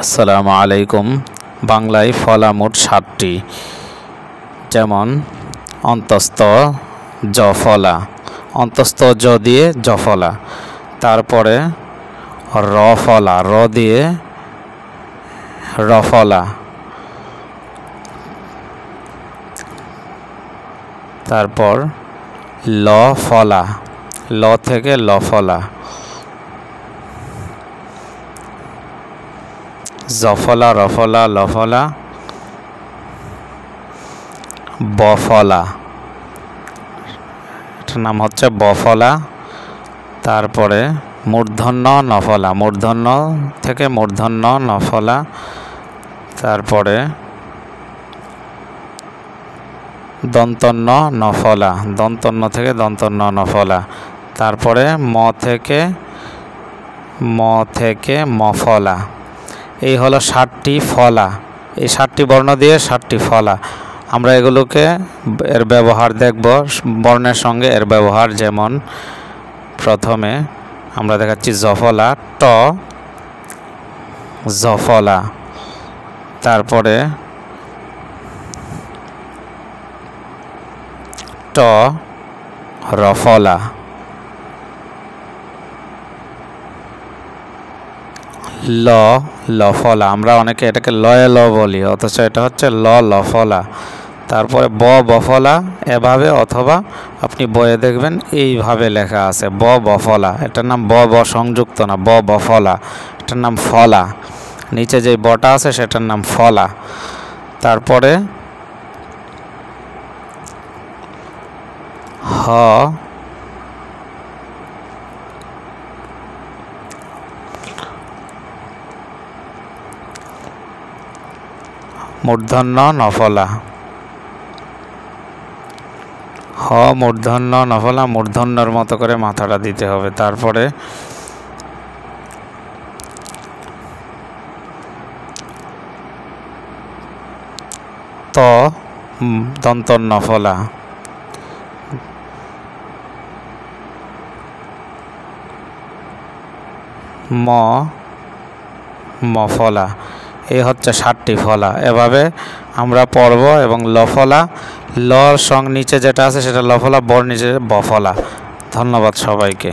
আসসালামু আলাইকুম। বাংলায় ফলা মোট ৭টি, যেমন অন্তস্থ জফলা, অন্তস্থ জ দিয়ে জফলা, তারপরে রফলা, র দিয়ে রফলা, তারপর লফলা, ল থেকে লফলা, জফলা, রফলা, লফলা, বফলা, এটার নাম হচ্ছে বফলা। তারপরে মূর্ধন্য নফলা, মূর্ধন্য থেকে মূর্ধন্য নফলা, তারপরে দন্তন্য নফলা, দন্তন্য থেকে দন্তন্য নফলা, তারপরে ম থেকে মফলা। এই হলো 7টি ফলা, এই 7টি বর্ণ দিয়ে 7টি ফলা। আমরা এগুলোকে এর ব্যবহার দেখব, বর্ণের সঙ্গে এর ব্যবহার। যেমন প্রথমে আমরা দেখাচ্ছি জফলা, ট জফলা, তারপরে ট রফলা, ল লফলা, আমরা অনেকে এটাকে লয়ে ল বলি, অথচ এটা হচ্ছে ল লফলা। তারপরে ব বফলা, এভাবে, অথবা আপনি বইয়ে দেখবেন এইভাবে লেখা আছে ব বফলা। এটার নাম ব সংযুক্ত না, ব বফলা, এটার নাম ফলা। নিচে যে বটা আছে সেটার নাম ফলা। তারপরে হ মূর্ধন্য নফলা, হ মূর্ধন্য নফলা, মূর্ধন্যর মতো করে মাথাটা দিতে হবে। তারপরে ত দন্তন্য নফলা, ম মফলা। এই হচ্ছে 7টি ফলা। এভাবে আমরা পড়ব এবং লফলা, ল সং নিচে যেটা আছে সেটা লফলা, বর নিচে বফলা। ধন্যবাদ সবাইকে।